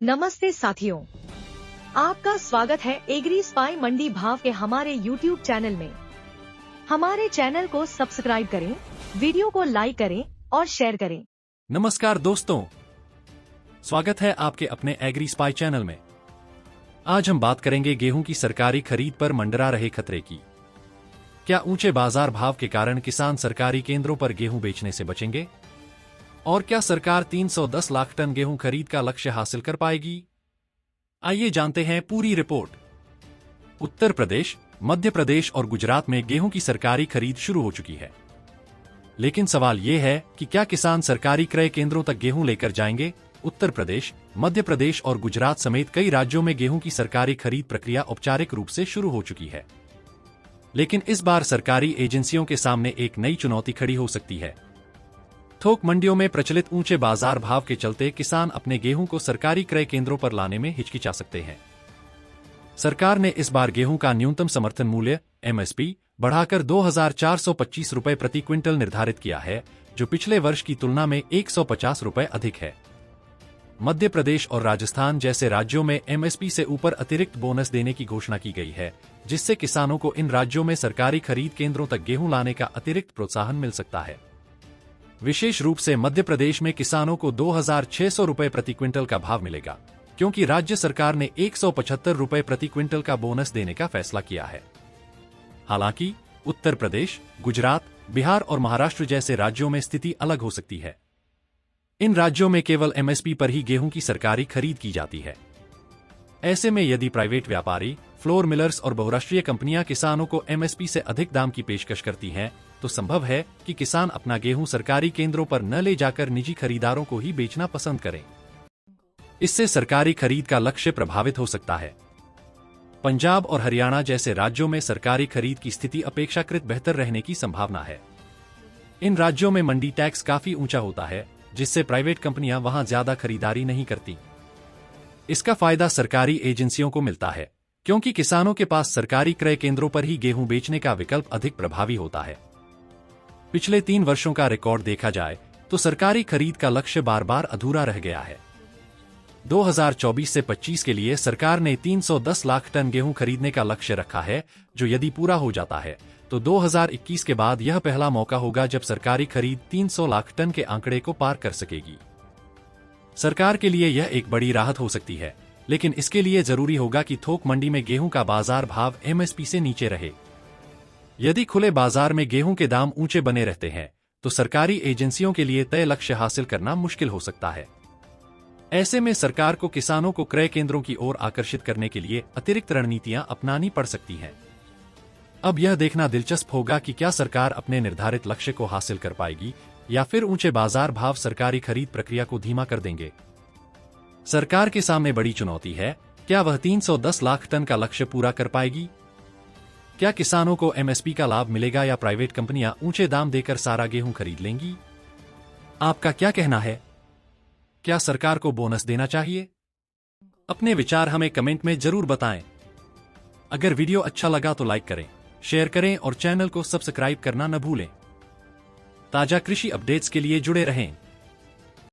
नमस्ते साथियों, आपका स्वागत है एग्री स्पाई मंडी भाव के हमारे YouTube चैनल में। हमारे चैनल को सब्सक्राइब करें, वीडियो को लाइक करें और शेयर करें। नमस्कार दोस्तों, स्वागत है आपके अपने एग्री स्पाई चैनल में। आज हम बात करेंगे गेहूं की सरकारी खरीद पर मंडरा रहे खतरे की। क्या ऊंचे बाजार भाव के कारण किसान सरकारी केंद्रों पर गेहूं बेचने से बचेंगे? और क्या सरकार 310 लाख टन गेहूं खरीद का लक्ष्य हासिल कर पाएगी? आइए जानते हैं पूरी रिपोर्ट। उत्तर प्रदेश, मध्य प्रदेश और गुजरात में गेहूं की सरकारी खरीद शुरू हो चुकी है। लेकिन सवाल यह है कि क्या किसान सरकारी क्रय केंद्रों तक गेहूं लेकर जाएंगे? उत्तर प्रदेश, मध्य प्रदेश और गुजरात समेत कई राज्यों में गेहूं की सरकारी खरीद प्रक्रिया औपचारिक रूप से शुरू हो चुकी है। लेकिन इस बार सरकारी एजेंसियों के सामने एक नई चुनौती खड़ी हो सकती है। थोक मंडियों में प्रचलित ऊंचे बाजार भाव के चलते किसान अपने गेहूं को सरकारी क्रय केंद्रों पर लाने में हिचकिचा सकते हैं। सरकार ने इस बार गेहूं का न्यूनतम समर्थन मूल्य (MSP) बढ़ाकर 2,425 रुपए प्रति क्विंटल निर्धारित किया है, जो पिछले वर्ष की तुलना में 150 रुपए अधिक है। मध्य प्रदेश और राजस्थान जैसे राज्यों में MSP से ऊपर अतिरिक्त बोनस देने की घोषणा की गई है, जिससे किसानों को इन राज्यों में सरकारी खरीद केंद्रों तक गेहूं लाने का अतिरिक्त प्रोत्साहन मिल सकता है। विशेष रूप से मध्य प्रदेश में किसानों को 2,600 रुपए प्रति क्विंटल का भाव मिलेगा, क्योंकि राज्य सरकार ने 175 रुपए प्रति क्विंटल का बोनस देने का फैसला किया है। हालांकि उत्तर प्रदेश, गुजरात, बिहार और महाराष्ट्र जैसे राज्यों में स्थिति अलग हो सकती है। इन राज्यों में केवल MSP पर ही गेहूं की सरकारी खरीद की जाती है। ऐसे में यदि प्राइवेट व्यापारी, फ्लोर मिलर्स और बहुराष्ट्रीय कंपनियां किसानों को MSP से अधिक दाम की पेशकश करती हैं, तो संभव है कि किसान अपना गेहूं सरकारी केंद्रों पर न ले जाकर निजी खरीदारों को ही बेचना पसंद करें। इससे सरकारी खरीद का लक्ष्य प्रभावित हो सकता है। पंजाब और हरियाणा जैसे राज्यों में सरकारी खरीद की स्थिति अपेक्षाकृत बेहतर रहने की संभावना है। इन राज्यों में मंडी टैक्स काफी ऊंचा होता है, जिससे प्राइवेट कंपनियां वहां ज्यादा खरीदारी नहीं करती। इसका फायदा सरकारी एजेंसियों को मिलता है, क्योंकि किसानों के पास सरकारी क्रय केंद्रों पर ही गेहूं बेचने का विकल्प अधिक प्रभावी होता है। पिछले 3 वर्षों का रिकॉर्ड देखा जाए तो सरकारी खरीद का लक्ष्य बार बार अधूरा रह गया है। 2024 से 25 के लिए सरकार ने 310 लाख टन गेहूं खरीदने का लक्ष्य रखा है, जो यदि पूरा हो जाता है तो 2021 के बाद यह पहला मौका होगा जब सरकारी खरीद 300 लाख टन के आंकड़े को पार कर सकेगी। सरकार के लिए यह एक बड़ी राहत हो सकती है, लेकिन इसके लिए जरूरी होगा कि थोक मंडी में गेहूं का बाजार भाव MSP से नीचे रहे। यदि खुले बाजार में गेहूं के दाम ऊंचे बने रहते हैं, तो सरकारी एजेंसियों के लिए तय लक्ष्य हासिल करना मुश्किल हो सकता है। ऐसे में सरकार को किसानों को क्रय केंद्रों की ओर आकर्षित करने के लिए अतिरिक्त रणनीतियां अपनानी पड़ सकती हैं। अब यह देखना दिलचस्प होगा कि क्या सरकार अपने निर्धारित लक्ष्य को हासिल कर पाएगी या फिर ऊंचे बाजार भाव सरकारी खरीद प्रक्रिया को धीमा कर देंगे। सरकार के सामने बड़ी चुनौती है, क्या वह 310 लाख टन का लक्ष्य पूरा कर पाएगी? क्या किसानों को MSP का लाभ मिलेगा या प्राइवेट कंपनियां ऊंचे दाम देकर सारा गेहूं खरीद लेंगी? आपका क्या कहना है? क्या सरकार को बोनस देना चाहिए? अपने विचार हमें कमेंट में जरूर बताएं। अगर वीडियो अच्छा लगा तो लाइक करें, शेयर करें और चैनल को सब्सक्राइब करना न भूलें। ताजा कृषि अपडेट्स के लिए जुड़े रहें।